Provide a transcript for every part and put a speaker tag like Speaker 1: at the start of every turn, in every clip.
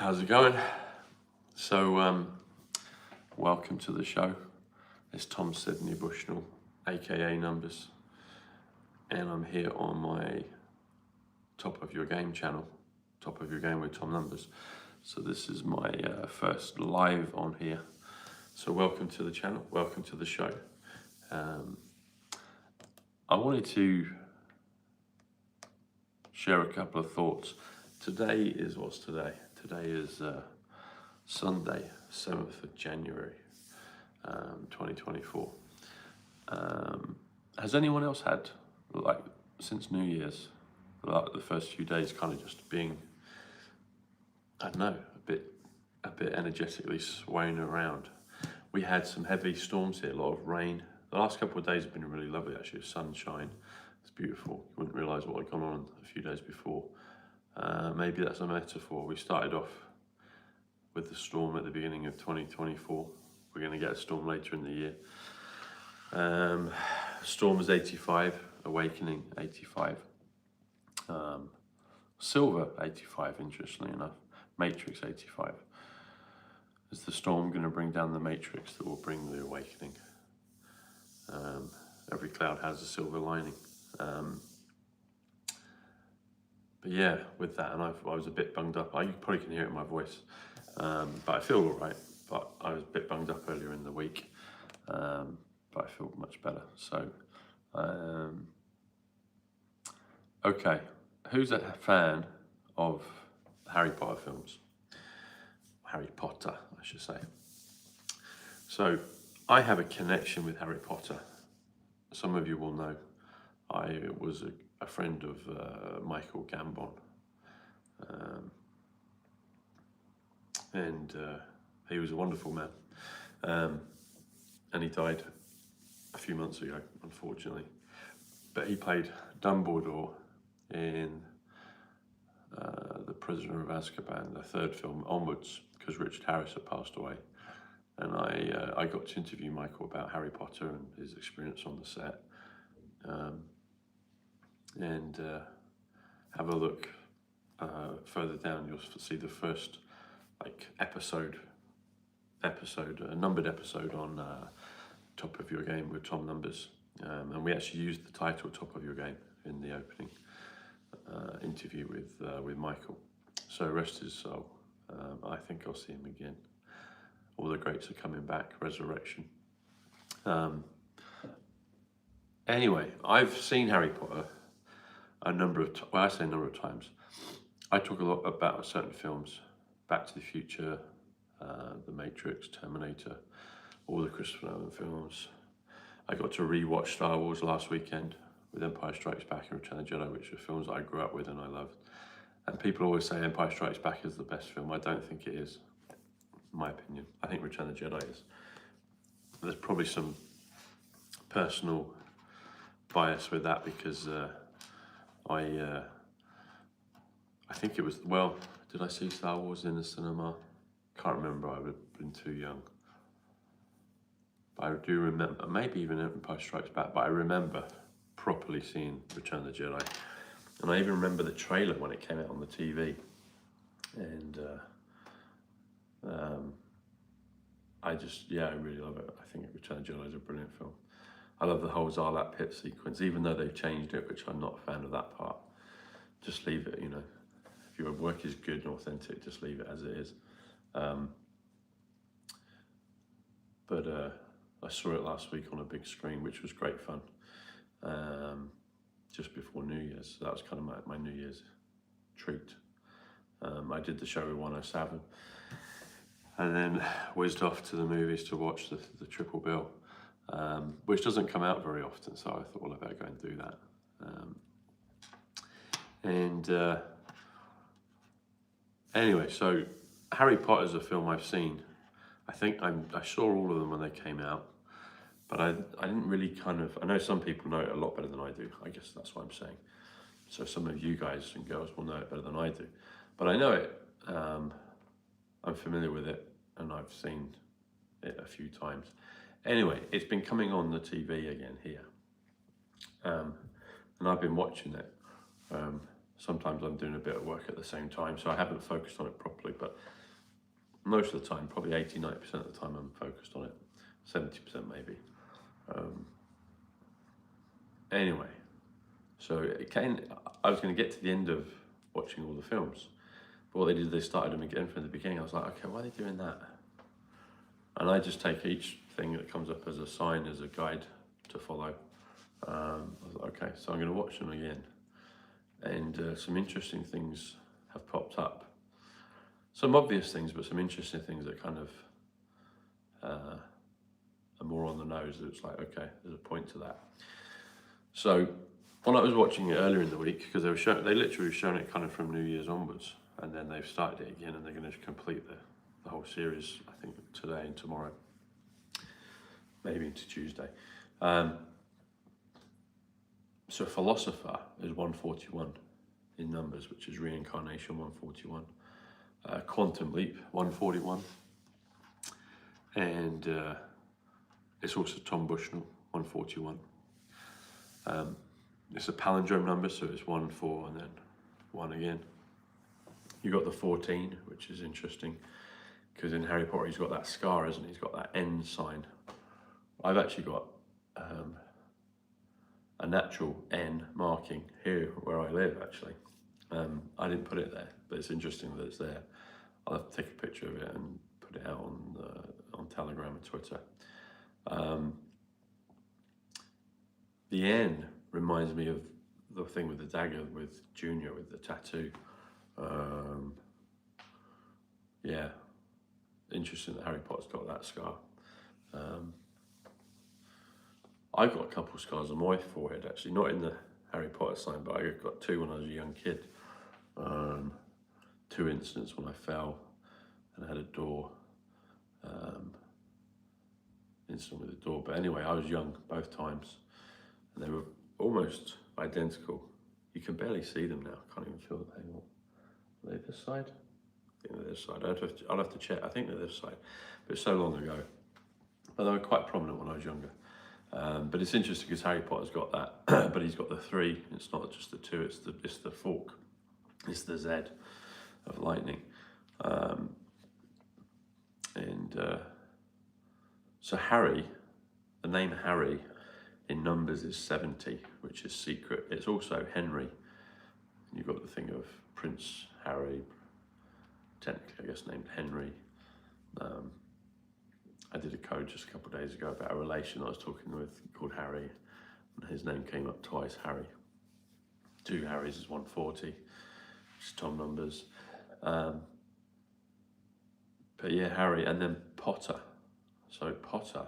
Speaker 1: How's it going? So, welcome to the show. It's Tom Sydney Bushnell, aka Numbers, and I'm here on my Top of Your Game channel, Top of Your Game with Tom Numbers. So this is my first live on here. So welcome to the channel, welcome to the show. I wanted to share a couple of thoughts. Today is, what's today? Today is Sunday, 7th of January, 2024. Has anyone else had, like, since New Year's, like the first few days kind of just being, I don't know, a bit energetically swaying around? We had some heavy storms here, a lot of rain. The last couple of days have been really lovely, actually. Sunshine, it's beautiful. You wouldn't realise what had gone on a few days before. Maybe that's a metaphor. We started off with the storm at the beginning of 2024. We're going to get a storm later in the year. Storm is 85, Awakening 85, Silver 85, interestingly enough, Matrix 85. Is the storm going to bring down the Matrix that will bring the Awakening? Every cloud has a silver lining. But yeah, with that, and I was a bit bunged up. You probably can hear it in my voice, but I feel all right. But I was a bit bunged up earlier in the week, but I feel much better. So, okay, who's a fan of Harry Potter films? Harry Potter, I should say. So, I have a connection with Harry Potter. Some of you will know I was a friend of Michael Gambon, and he was a wonderful man, and he died a few months ago, unfortunately. But he played Dumbledore in The Prisoner of Azkaban, the third film onwards, because Richard Harris had passed away. And I got to interview Michael about Harry Potter and his experience on the set, and have a look further down. You'll see the first a numbered episode on Top of Your Game with Tom Numbers, and we actually used the title Top of Your Game in the opening interview with Michael. So rest his soul. I think I'll see him again. All the greats are coming back, resurrection. Anyway, I've seen Harry Potter a number of times. I talk a lot about certain films, Back to the Future, The Matrix, Terminator, all the Christopher Nolan films. I got to re-watch Star Wars last weekend with Empire Strikes Back and Return of the Jedi, which are films that I grew up with and I loved. And people always say Empire Strikes Back is the best film. I don't think it is. My opinion. I think Return of the Jedi is. There's probably some personal bias with that because I think it was, well, did I see Star Wars in the cinema? Can't remember, I would have been too young. But I do remember, maybe even Empire Strikes Back, but I remember properly seeing Return of the Jedi. And I even remember the trailer when it came out on the TV. And I really love it. I think Return of the Jedi is a brilliant film. I love the whole Zarlak pit sequence, even though they've changed it, which I'm not a fan of that part. Just leave it, you know. If your work is good and authentic, just leave it as it is. But I saw it last week on a big screen, which was great fun. Just before New Year's, so that was kind of my New Year's treat. I did the show with 107. And then whizzed off to the movies to watch the triple bill, which doesn't come out very often, so I thought, well, I better go and do that. Anyway, so Harry Potter is a film I've seen. I think I saw all of them when they came out, but I didn't really I know some people know it a lot better than I do. I guess that's what I'm saying. So some of you guys and girls will know it better than I do, but I know it. I'm familiar with it, and I've seen it a few times. Anyway, it's been coming on the TV again here, and I've been watching it. Sometimes I'm doing a bit of work at the same time, so I haven't focused on it properly, but most of the time, probably 80–90% of the time I'm focused on it, 70% maybe. Anyway, so I was going to get to the end of watching all the films, but what they did, they started them again from the beginning. I was like, okay, why are they doing that? And I just take each thing that comes up as a sign, as a guide to follow. I was like, okay, so I'm going to watch them again. And some interesting things have popped up. Some obvious things, but some interesting things that kind of are more on the nose. It's like, okay, there's a point to that. So when I was watching it earlier in the week, because they literally shown it kind of from New Year's onwards, and then they've started it again, and they're going to complete the whole series, I think, today and tomorrow, maybe into Tuesday. So Philosopher is 141 in numbers, which is Reincarnation 141. Quantum Leap 141. And it's also Tom Bushnell 141. It's a palindrome number, so it's 1, 4, and then 1 again. You got the 14, which is interesting, because in Harry Potter he's got that scar, hasn't he? He's got that N sign. I've actually got a natural N marking here where I live, actually. I didn't put it there, but it's interesting that it's there. I'll have to take a picture of it and put it out on Telegram and Twitter. The N reminds me of the thing with the dagger with Junior, with the tattoo. Yeah, interesting that Harry Potter's got that scar. I got a couple of scars on my forehead, actually, not in the Harry Potter sign, but I got 2 when I was a young kid. 2 incidents when I fell and I had a door, incident with a door. But anyway, I was young both times, and they were almost identical. You can barely see them now. I can't even feel them. Hang on. Are they this side? I think they're this side. I'll have to check. I think they're this side, but it's so long ago. But they were quite prominent when I was younger. But it's interesting because Harry Potter's got that, but he's got the 3. It's not just the 2. It's the fork. It's the Z of lightning. So Harry, the name Harry in numbers is 70, which is secret. It's also Henry. You've got the thing of Prince Harry, technically I guess named Henry. I did a code just a couple of days ago about a relation I was talking with called Harry, and his name came up twice, Harry. 2 Harrys is 140, which is Tom numbers. But yeah, Harry, and then Potter. So Potter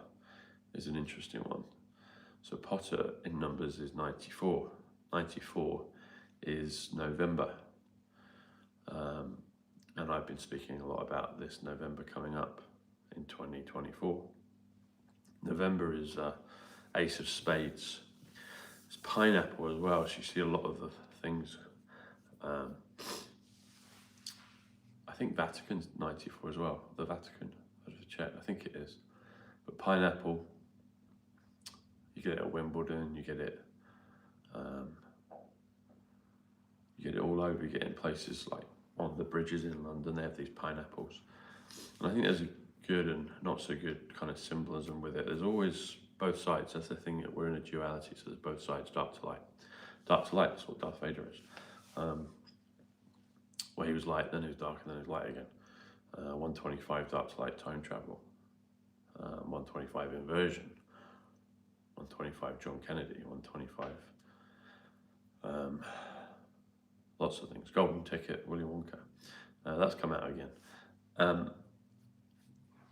Speaker 1: is an interesting one. So Potter in numbers is 94. 94 is November. And I've been speaking a lot about this November coming up in 2024. November is Ace of Spades. It's pineapple as well, so you see a lot of the things. I think Vatican's 94 as well, the Vatican. I'll just check, I think it is. But pineapple, you get it at Wimbledon, you get it all over. You get it in places like on the bridges in London, they have these pineapples. And I think there's a good and not so good kind of symbolism with it. There's always both sides. That's the thing, that we're in a duality, so there's both sides, dark to light. Dark to light, that's what Darth Vader is. Well, he was light, then he was dark, and then he was light again. 125 dark to light time travel. 125 inversion. 125 John Kennedy. 125 lots of things. Golden Ticket, William Wonka. That's come out again.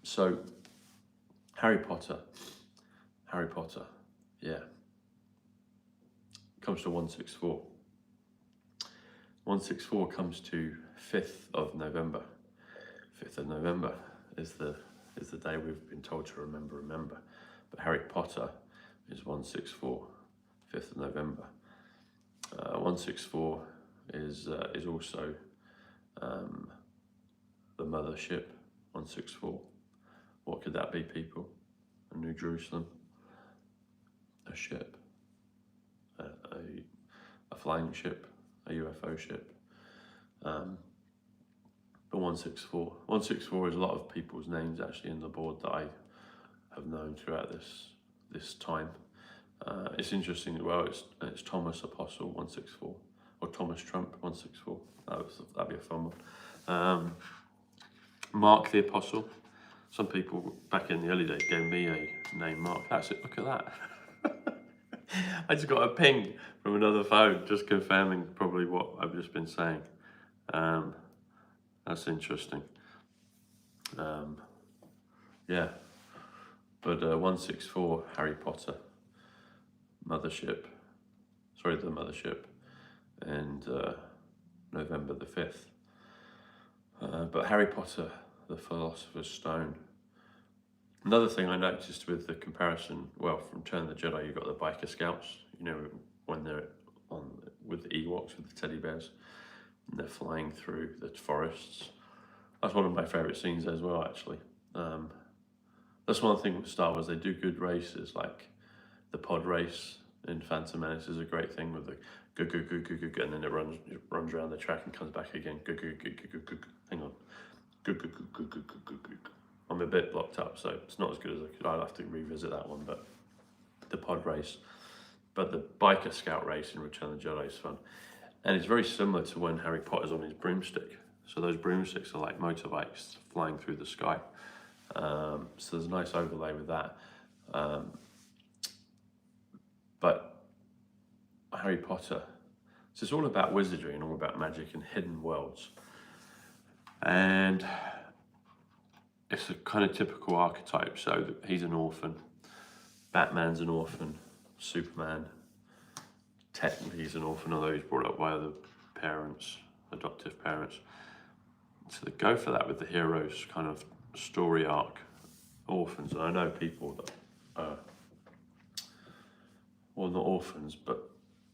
Speaker 1: So Harry Potter, yeah, comes to 164. 164 comes to 5th of November. 5th of November is the day we've been told to remember. But Harry Potter is 164, 5th of November. 164 is also the mothership, 164. What could that be, people? A New Jerusalem, a ship, a flying ship, a UFO ship. But 164. 164 is a lot of people's names actually in the board that I have known throughout this time. It's interesting as well. It's Thomas Apostle 164 or Thomas Trump 164. That'd be a fun one. Mark the Apostle. Some people back in the early days gave me a name, Mark. That's it. Look at that. I just got a ping from another phone, just confirming probably what I've just been saying. That's interesting. Yeah, but 164 Harry Potter Mothership. Sorry, the Mothership, and November the 5th. But Harry Potter, the Philosopher's Stone. Another thing I noticed with the comparison, well, from Return of the Jedi, you've got the biker scouts, you know, when they're on with the Ewoks, with the teddy bears, and they're flying through the forests. That's one of my favourite scenes as well, actually. That's one thing with Star Wars, they do good races, like the pod race in Phantom Menace is a great thing with the go, and then it runs around the track and comes back again. Go. Hang on. Go. I'm a bit blocked up, so it's not as good as I could. I'll have to revisit that one, but the pod race. But the biker scout race in Return of the Jedi is fun. And it's very similar to when Harry Potter's on his broomstick. So those broomsticks are like motorbikes flying through the sky. So there's a nice overlay with that. But Harry Potter, so it's all about wizardry and all about magic and hidden worlds. And it's a kind of typical archetype. So he's an orphan, Batman's an orphan, Superman, technically he's an orphan, although he's brought up by other parents, adoptive parents. So they go for that with the hero's kind of story arc, orphans. And I know people that are, well, not orphans, but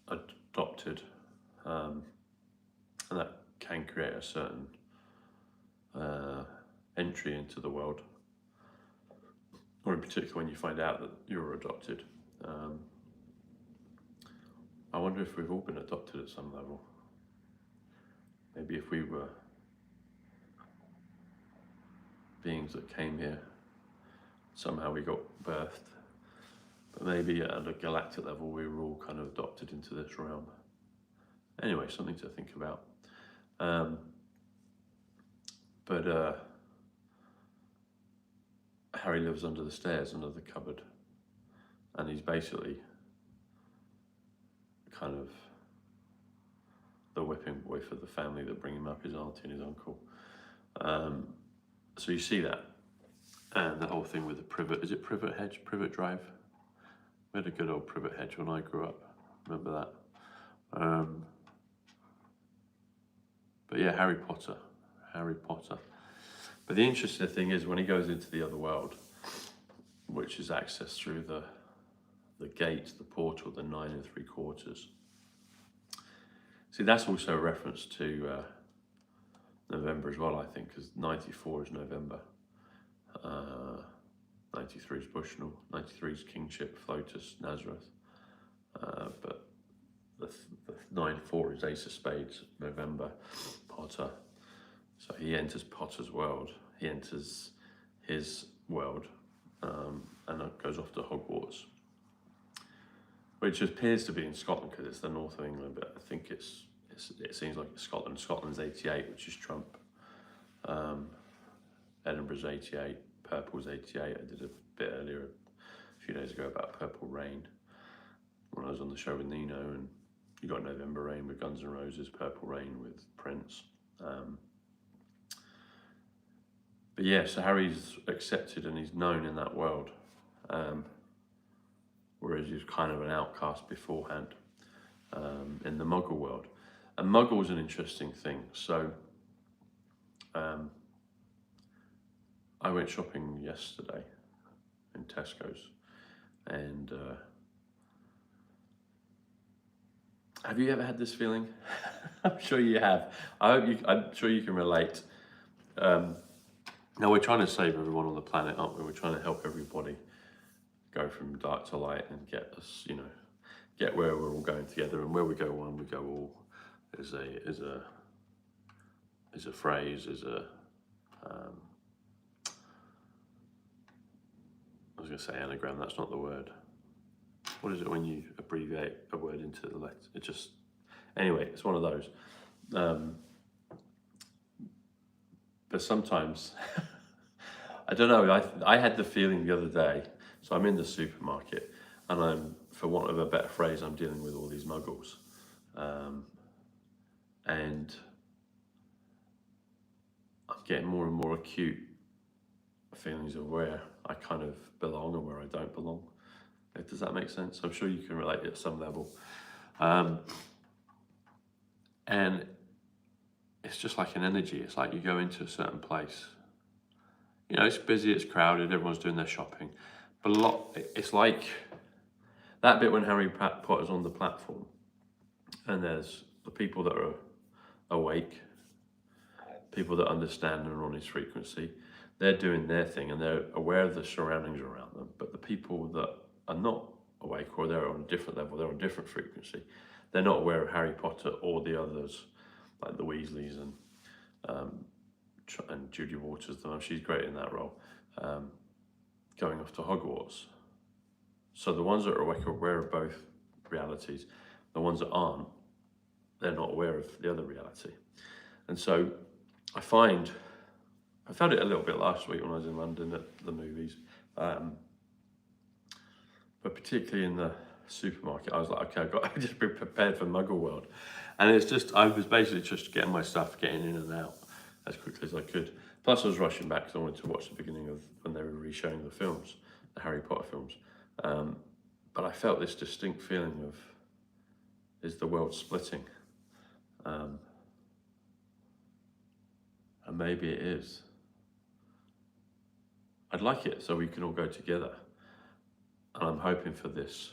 Speaker 1: adopted, and that can create a certain entry into the world, or in particular when you find out that you're adopted. I wonder if we've all been adopted at some level. Maybe if we were beings that came here, somehow we got birthed, but maybe at a galactic level we were all kind of adopted into this realm. Anyway, something to think about. But Harry lives under the stairs, under the cupboard, and he's basically kind of the whipping boy for the family that bring him up, his auntie and his uncle. So you see that, and that whole thing with the privet, is it privet hedge, privet drive? We had a good old privet hedge when I grew up, remember that? But yeah, Harry Potter. But the interesting thing is when he goes into the other world, which is accessed through the gate, the portal, the 9 3/4. See, that's also a reference to November as well, I think, because 94 is November, 93 is Bushnell, 93 is Kingship, Flotus, Nazareth, but the 9/4 is Ace of Spades, November, Potter. So he enters Potter's world, he enters his world, and it goes off to Hogwarts, which appears to be in Scotland because it's the north of England, but I think it seems like it's Scotland. Scotland's 88, which is Trump. Edinburgh's 88, Purple's 88. I did a bit earlier, a few days ago, about Purple Rain when I was on the show with Nino, and you got November Rain with Guns N' Roses, Purple Rain with Prince. But yeah, so Harry's accepted and he's known in that world, whereas he's kind of an outcast beforehand in the Muggle world. And Muggle's an interesting thing. So I went shopping yesterday in Tesco's, and have you ever had this feeling? I'm sure you have. I'm sure you can relate. Now we're trying to save everyone on the planet, aren't we? We're trying to help everybody go from dark to light and get us, get where we're all going together. And where we go one, we go all is a is a phrase, is a, I was going to say anagram, that's not the word. What is it when you abbreviate a word into the letter? It just, anyway, it's one of those. But sometimes, I don't know, I had the feeling the other day, so I'm in the supermarket, and I'm, for want of a better phrase, I'm dealing with all these muggles. And I'm getting more and more acute feelings of where I kind of belong and where I don't belong. Does that make sense? I'm sure you can relate at some level. And it's just like an energy. It's like you go into a certain place. You know, it's busy, it's crowded, everyone's doing their shopping. But it's like that bit when Harry Potter's on the platform and there's the people that are awake, people that understand and are on his frequency. They're doing their thing and they're aware of the surroundings around them. But the people that are not awake, or they're on a different level, they're on a different frequency, they're not aware of Harry Potter or the others, like the Weasleys and Judy Waters, though she's great in that role, going off to Hogwarts. So the ones that are awake are aware of both realities. The ones that aren't, they're not aware of the other reality. And so I felt it a little bit last week when I was in London at the movies, but particularly in the supermarket, I was like, okay, I've got to just be prepared for Muggle World. And it's just, I was basically just getting my stuff, getting in and out as quickly as I could. Plus I was rushing back because I wanted to watch the beginning of when they were re-showing the films, the Harry Potter films. But I felt this distinct feeling of, is the world splitting? And maybe it is. I'd like it so we can all go together. And I'm hoping for this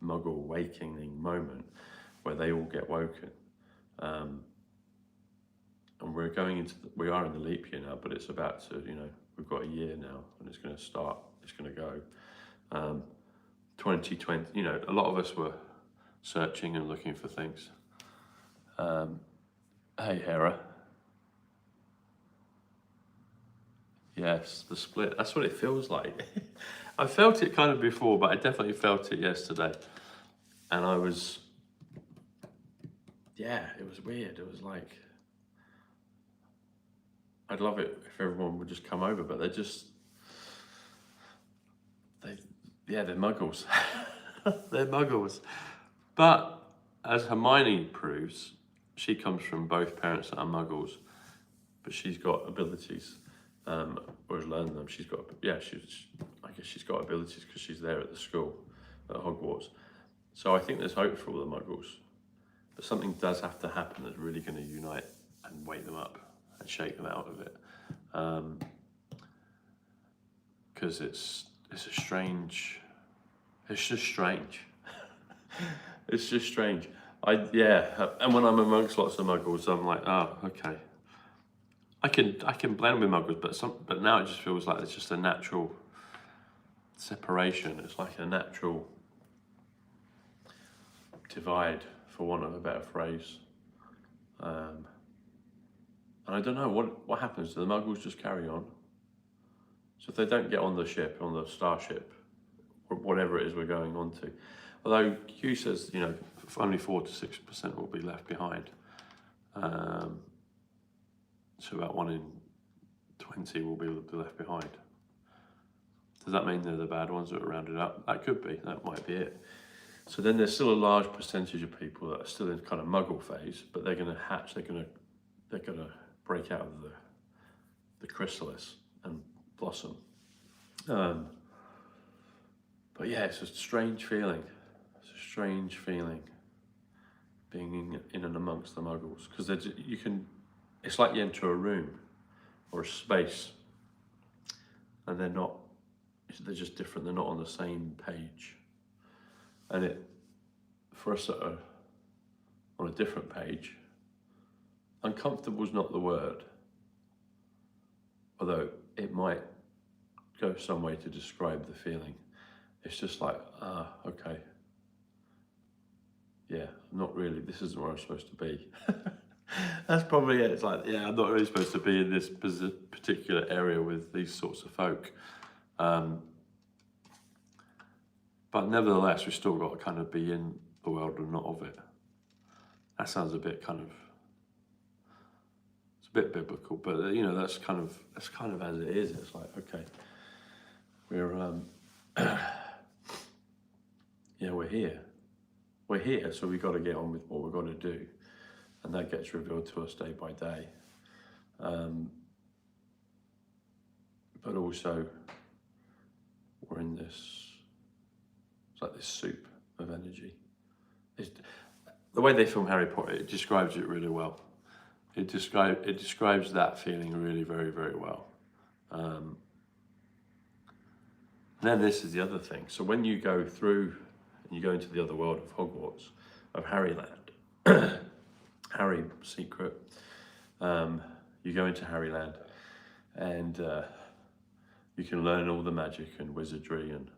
Speaker 1: Muggle awakening moment where they all get woken. And we're going into, we are in the leap year now, but it's about to, you know, we've got a year now and it's going to start, it's going to go. 2020, you know, a lot of us were searching and looking for things. Hey, Hera. Yes, the split, that's what it feels like. I felt it kind of before, but I definitely felt it yesterday. And I was, yeah, it was weird. It was like, I'd love it if everyone would just come over, but they're just, they're muggles. They're muggles. But as Hermione proves, she comes from both parents that are muggles, but she's got abilities, or has learned them. She's got, yeah, I guess she's got abilities because she's there at the school, at Hogwarts. So I think there's hope for all the muggles, but something does have to happen that's really going to unite and wake them up and shake them out of it. Because it's just strange. It's just strange. And when I'm amongst lots of muggles, I'm like, oh, okay. I can blend with muggles, but now it just feels like it's just a natural separation. It's like a natural divide, for want of a better phrase. And I don't know what happens. Do the muggles just carry on? So if they don't get on the ship, on the starship, or whatever it is we're going on to, although Q says, you know, only 4 to 6% will be left behind. So about 1 in 20 will be left behind. Does that mean they're the bad ones that are rounded up? That could be, that might be it. So then there's still a large percentage of people that are still in kind of muggle phase, but they're gonna hatch, they're gonna break out of the chrysalis and blossom. But yeah, it's a strange feeling. It's a strange feeling being in and amongst the muggles, because it's like you enter a room or a space and they're just different, they're not on the same page. And for us that are on a different page, uncomfortable is not the word, although it might go some way to describe the feeling. It's just like, okay. Yeah, not really, this isn't where I'm supposed to be. That's probably it. It's like, yeah, I'm not really supposed to be in this particular area with these sorts of folk. But nevertheless, we've still got to kind of be in the world and not of it. That sounds a bit kind of, it's a bit biblical, but you know, that's kind of as it is. It's like, okay, we're, yeah, we're here, so we've got to get on with what we've got to do. And that gets revealed to us day by day. But also, we're in this, it's like this soup of energy. The way they film Harry Potter, it describes it really well. It describes that feeling really very, very well. And then this is the other thing. So when you go through and you go into the other world of Hogwarts, of Harryland, Harry Secret, you go into Harryland and you can learn all the magic and wizardry and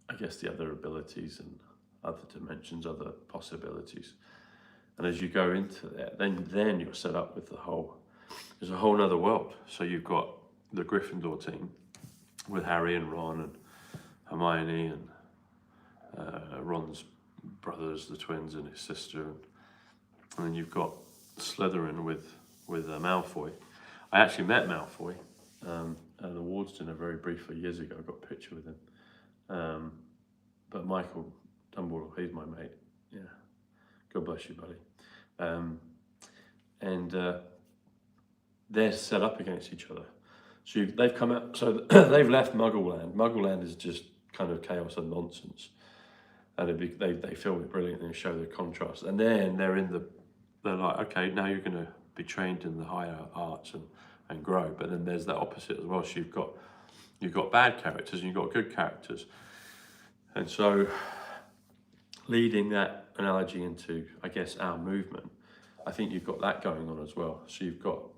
Speaker 1: I guess the other abilities and other dimensions, other possibilities. And as you go into that, then you're set up with there's a whole other world. So you've got the Gryffindor team with Harry and Ron and Hermione and Ron's brothers, the twins, and his sister. And then you've got Slytherin with Malfoy. I actually met Malfoy at an awards dinner very briefly years ago. I got a picture with him. But Michael Dumbledore, he's my mate. Yeah, God bless you, buddy. They're set up against each other. So they've come out. So they've left Muggleland. Muggleland is just kind of chaos and nonsense, and they film it brilliantly and show the contrast. And then they're like, okay, now you're going to be trained in the higher arts and grow. But then there's that opposite as well. So you've got bad characters and you've got good characters. And so, leading that analogy into, I guess, our movement, I think you've got that going on as well. So you've got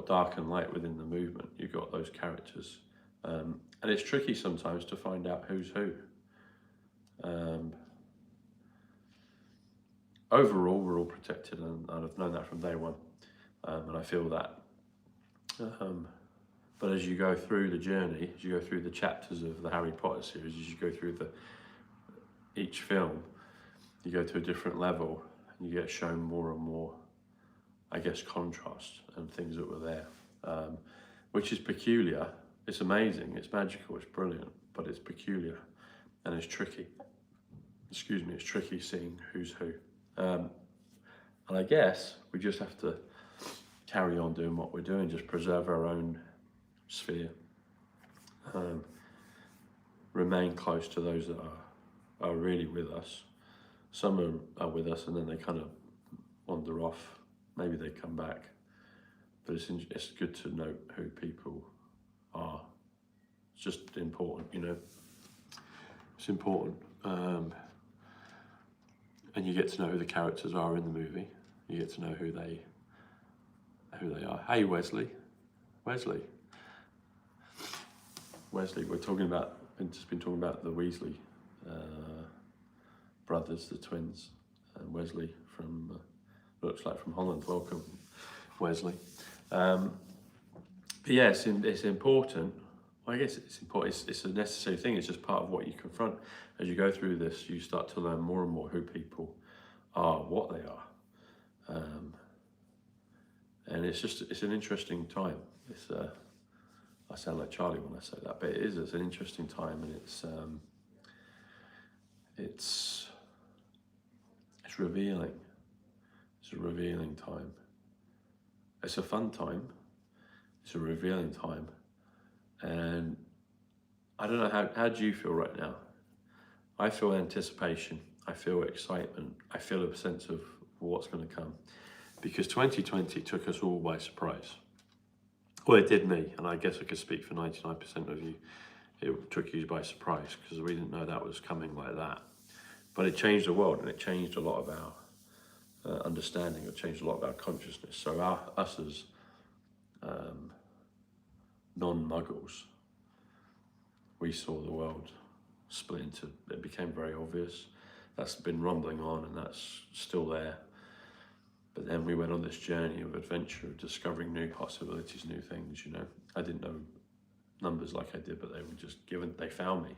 Speaker 1: dark and light within the movement. You've got those characters, and it's tricky sometimes to find out who's who. Overall, we're all protected, and I've known that from day one, and I feel that. But as you go through the journey, as you go through the chapters of the Harry Potter series, as you go through each film, you go to a different level, and you get shown more and more, I guess, contrast and things that were there, which is peculiar. It's amazing, it's magical, it's brilliant, but it's peculiar and it's tricky. Excuse me, it's tricky seeing who's who. And I guess we just have to carry on doing what we're doing, just preserve our own sphere, remain close to those that are really with us. Some are with us and then they kind of wander off. Maybe they come back, but it's good to note who people are. It's just important, you know. It's important, and you get to know who the characters are in the movie. You get to know who they are. Hey, Wesley, we're talking about. Just been talking about the Weasley brothers, the twins, and Wesley from. Looks like from Holland. Welcome, Wesley. But yeah, it's important. Well, I guess it's important. It's a necessary thing. It's just part of what you confront as you go through this. You start to learn more and more who people are, what they are, and it's an interesting time. I sound like Charlie when I say that, but it is. It's an interesting time, and it's revealing. It's a revealing time. It's a fun time. It's a revealing time. And I don't know, how do you feel right now? I feel anticipation. I feel excitement. I feel a sense of what's going to come. Because 2020 took us all by surprise. Well, it did me, and I guess I could speak for 99% of you. It took you by surprise because we didn't know that was coming like that. But it changed the world, and it changed a lot of our understanding. It changed a lot of our consciousness. So us as non-muggles, we saw the world split into, it became very obvious. That's been rumbling on, and that's still there. But then we went on this journey of adventure, of discovering new possibilities, new things, you know. I didn't know numbers like I did, but they were just given, they found me.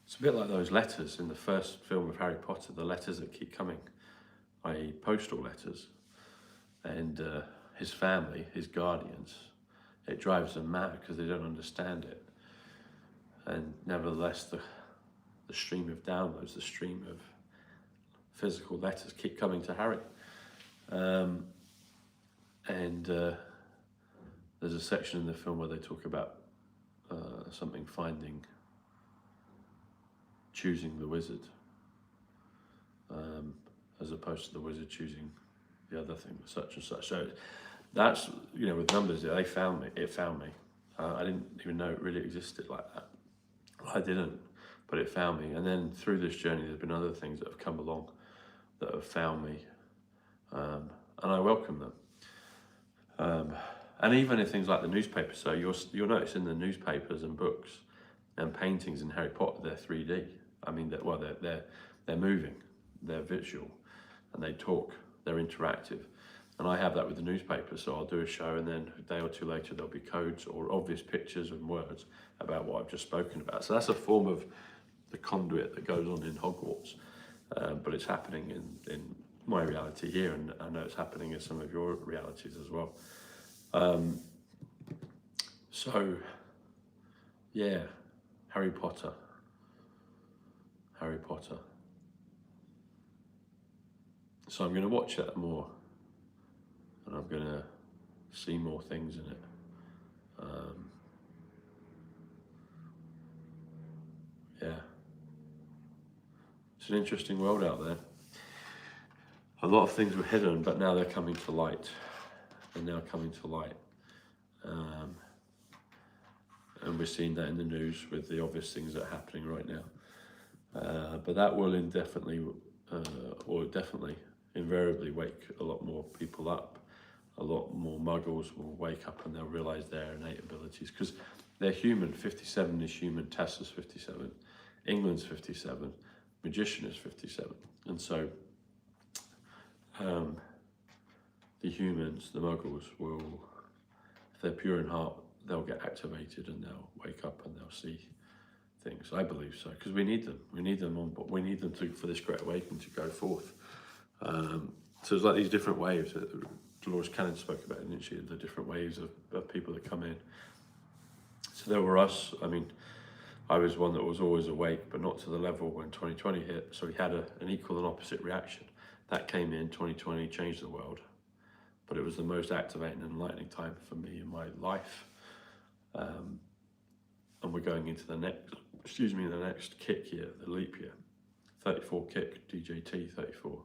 Speaker 1: It's a bit like those letters in the first film of Harry Potter, the letters that keep coming, i.e. postal letters. And his family, his guardians, it drives them mad because they don't understand it. And nevertheless, the stream of downloads, the stream of physical letters keep coming to Harry. There's a section in the film where they talk about something choosing the wizard, as opposed to the wizard choosing the other thing, such and such. So that's, you know, with numbers, it found me. I didn't even know it really existed like that. I didn't, but it found me. And then through this journey, there's been other things that have come along that have found me, and I welcome them. And even in things like the newspaper, so you'll notice in the newspapers and books and paintings in Harry Potter, they're 3D. I mean, they're moving, they're visual, and they talk, they're interactive. And I have that with the newspaper, so I'll do a show and then a day or two later there'll be codes or obvious pictures and words about what I've just spoken about. So that's a form of the conduit that goes on in Hogwarts, but it's happening in my reality here, and I know it's happening in some of your realities as well. So, yeah, Harry Potter. So I'm going to watch that more, and I'm going to see more things in it. Yeah, it's an interesting world out there. A lot of things were hidden, but now they're coming to light. And we're seeing that in the news with the obvious things that are happening right now. But that will definitely invariably wake a lot more people up. A lot more muggles will wake up and they'll realise their innate abilities, because they're human. 57 is human, Tesla's 57, England's 57, Magician is 57. And so the humans, the muggles, will, if they're pure in heart, they'll get activated and they'll wake up and they'll see things. I believe so, because we need them. We need them on, but we need them for this great awakening to go forth. So there's like these different waves that Dolores Cannon spoke about, didn't she? The different waves of people that come in. So there were us. I mean, I was one that was always awake, but not to the level when 2020 hit. So we had an equal and opposite reaction. That came in, 2020 changed the world, but it was the most activating and enlightening time for me in my life. And we're going into the next kick year, the leap year. 34 kick, DJT 34,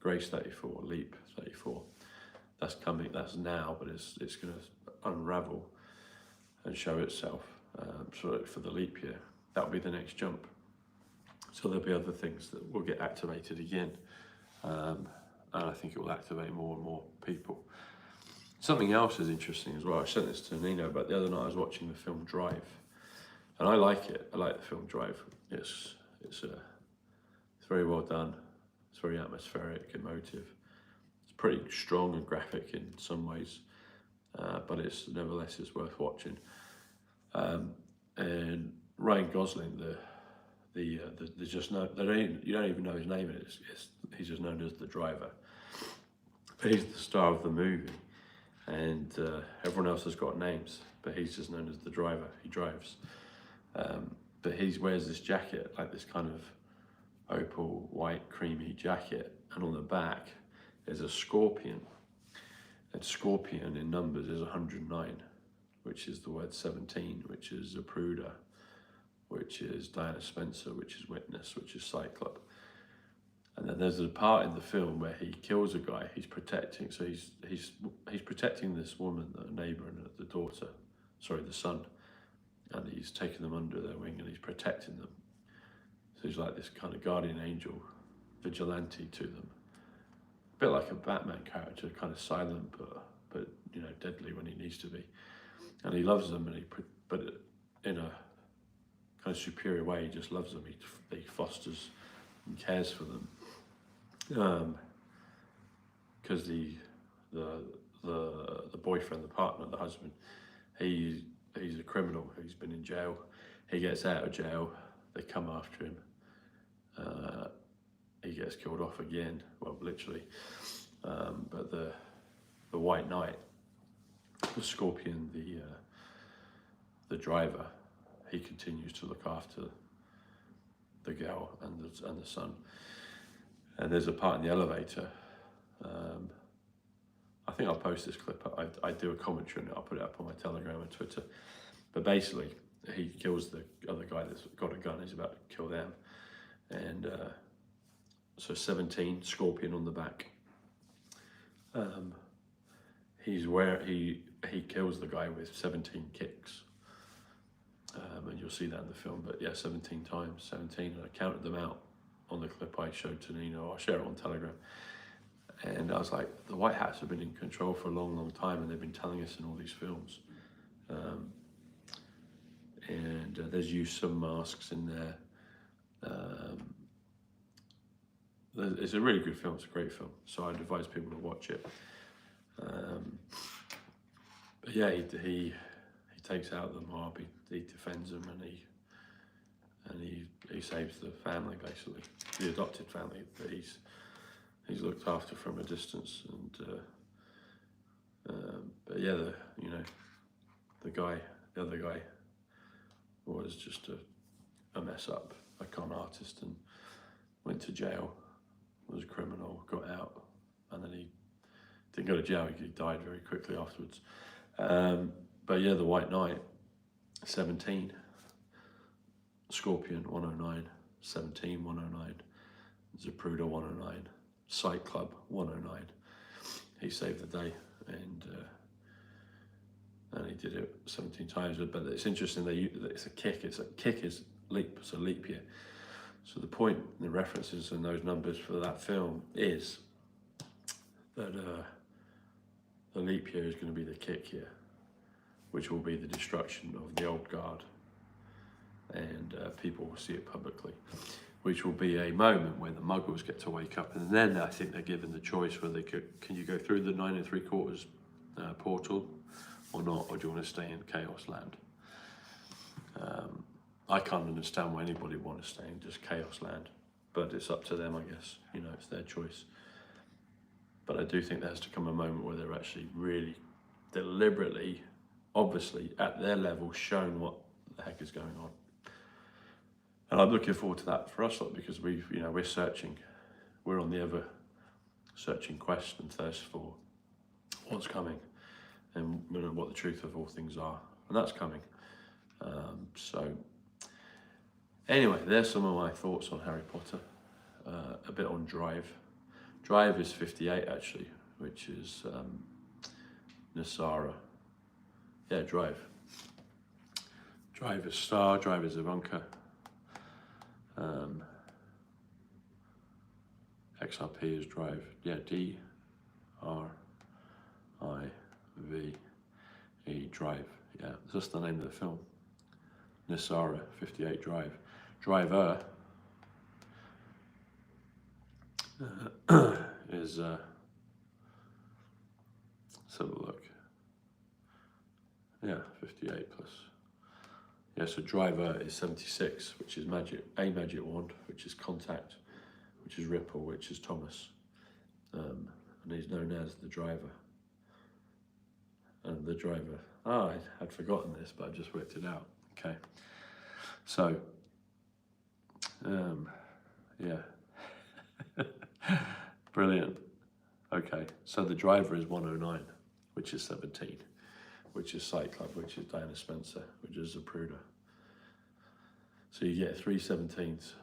Speaker 1: Grace 34, Leap 34. That's coming, that's now, but it's going to unravel and show itself. So for the leap year, that'll be the next jump. So there'll be other things that will get activated again. And I think it will activate more and more people. Something else is interesting as well. I sent this to Nino, but the other night I was watching the film Drive, and I like it. I like the film Drive. It's very well done. It's very atmospheric, emotive. It's pretty strong and graphic in some ways, but it's nevertheless worth watching. And Ryan Gosling, you don't even know his name. He's just known as the driver. But he's the star of the movie, and everyone else has got names, but he's just known as the driver. He drives. But he wears this jacket, like this kind of opal white creamy jacket, and on the back is a scorpion. And scorpion in numbers is 109, which is the word 17, which is Zapruder, which is Diana Spencer, which is Witness, which is Psych.Club. And then there's a part in the film where he kills a guy he's protecting. So he's protecting this woman, a neighbour, and the son, and he's taking them under their wing and he's protecting them. So he's like this kind of guardian angel, vigilante to them. A bit like a Batman character, kind of silent but you know, deadly when he needs to be. And he loves them, but in a kind of superior way. He just loves them. He fosters and cares for them. because the boyfriend, the partner, the husband, he's a criminal. He's been in jail. He gets out of jail. They come after him. He gets killed off again. Well, literally. But the White Knight, the Scorpion, the driver, he continues to look after the girl and the son. And there's a part in the elevator. I think I'll post this clip. I do a commentary on it. I'll put it up on my Telegram and Twitter. But basically, he kills the other guy that's got a gun. He's about to kill them. And so 17, Scorpion on the back. He kills the guy with 17 kicks. And you'll see that in the film. But yeah, 17 times, 17. And I counted them out on the clip I showed to Nino. I'll share it on Telegram. And I was like, the White Hats have been in control for a long, long time, and they've been telling us in all these films. There's used some masks in there. It's a really good film. It's a great film. So I'd advise people to watch it. But yeah, he takes out the mob. He defends them, and he saves the family, basically, the adopted family that he's looked after from a distance. And but yeah, the other guy was just a mess up, a con artist, and went to jail, was a criminal, got out, and then he didn't go to jail. He died very quickly afterwards. But yeah, the White Knight, 17, Scorpion 109, 17 109, Zapruder 109, Psych.Club 109. He saved the day, and he did it 17 times. But it's interesting that it's a kick. Kick is leap. It's a leap year. So the point, the references and those numbers for that film is that the leap year is going to be the kick year, which will be the destruction of the old guard, and people will see it publicly, which will be a moment where the Muggles get to wake up, and then I think they're given the choice whether can you go through the 9 3/4 portal or not, or do you want to stay in Chaos Land? I can't understand why anybody would want to stay in just Chaos Land, but it's up to them, I guess. It's their choice. But I do think there has to come a moment where they're actually really deliberately, obviously at their level, shown what the heck is going on. And I'm looking forward to that for us, because we're searching. We're on the ever searching quest and thirst for what's coming, and what the truth of all things are, and that's coming. So anyway, there's some of my thoughts on Harry Potter. A bit on Drive. Drive is 58 actually, which is Nasara. Yeah, Drive. Drive is Star, Drive is Ivanka. XRP is Drive. Yeah, D-R-I-V-E, Drive. Yeah, that's the name of the film. Nasara, 58 Drive. Driver is, let's have a look. Yeah, 58 plus. Yeah, so Driver is 76, which is a magic wand, which is Contact, which is Ripple, which is Thomas. And he's known as the Driver. And the Driver, I had forgotten this, but I just worked it out. Okay. So, yeah. Brilliant. Okay, so the Driver is 109, which is 17, which is Psych.Club, which is Diana Spencer, which is Zapruder. So you get 3 17s.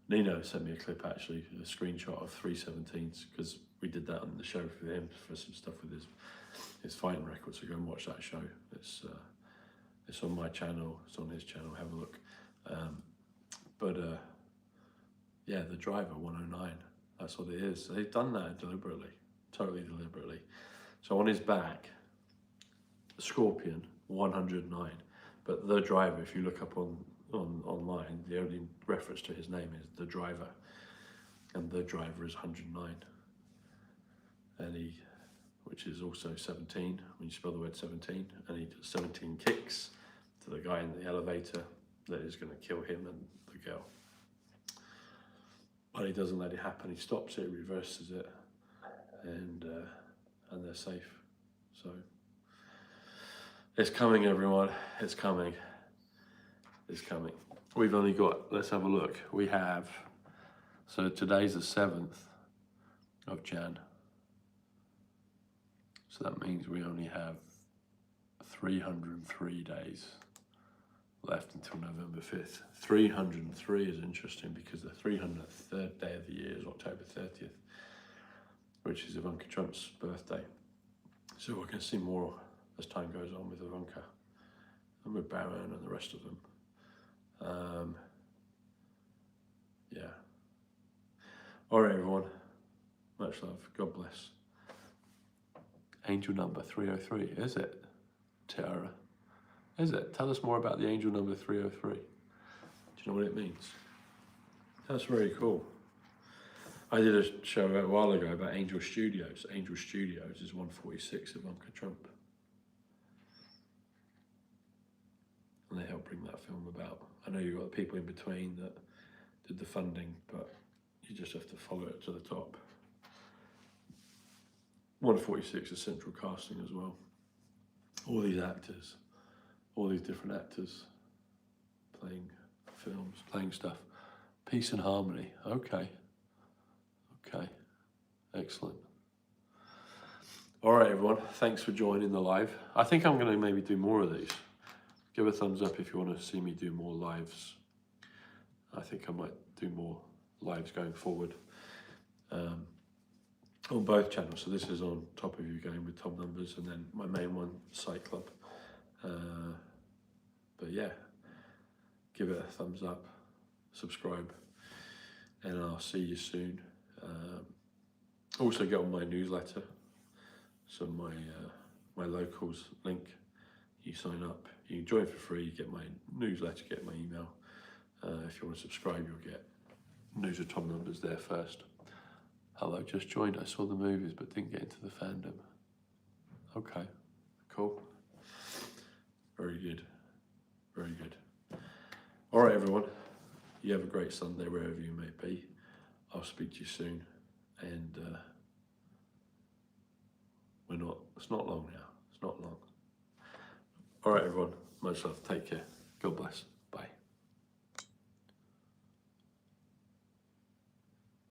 Speaker 1: Nino sent me a clip, actually, a screenshot of 3 17s, because we did that on the show for him for some stuff with his fighting records. So go and watch that show. It's on my channel. It's on his channel. Have a look. Yeah, the Driver 109. That's what it is. So they've done that deliberately, totally deliberately. So on his back, Scorpion 109, but the Driver, if you look up online, the only reference to his name is the Driver. and the driver is 109, and he, which is also 17 when you spell the word 17, and he does 17 kicks to the guy in the elevator that is going to kill him and the girl. But he doesn't let it happen. He stops it, reverses it, and they're safe. So it's coming, everyone. It's coming. It's coming. We've only got, let's have a look. We have, so today's the 7th of Jan. So that means we only have 303 days left until November 5th. 303 is interesting because the 303rd day of the year is October 30th, which is Ivanka Trump's birthday. So we're going to see more as time goes on with Ivanka and with Barron and the rest of them. Yeah. All right, everyone. Much love. God bless. Angel number 303. Is it, Tiara? Is it? Tell us more about the angel number 303. Do you know what it means? That's very cool. I did a show a while ago about Angel Studios. Angel Studios is 146 Ivanka Trump. And they helped bring that film about. I know you've got the people in between that did the funding, but you just have to follow it to the top. 146 is central casting as well. All these actors, all these different actors playing films, playing stuff. Peace and harmony. Okay. Okay. Excellent. All right, everyone. Thanks for joining the live. I think I'm going to maybe do more of these. Give a thumbs up if you want to see me do more lives. I think I might do more lives going forward on both channels. So this is on Top of You Game with Tom Numbers, and then my main one, Psych.Club. But yeah, give it a thumbs up, subscribe, and I'll see you soon. Also get on my newsletter. So my locals link, you sign up, you can join for free, you get my newsletter, get my email. If you want to subscribe, you'll get news of Tom Numbers there first. Hello, just joined. I saw the movies but didn't get into the fandom. Okay, cool. Very good, very good. All right, everyone. You have a great Sunday wherever you may be. I'll speak to you soon. And it's not long now. It's not long. All right, everyone. Much love. Take care. God bless.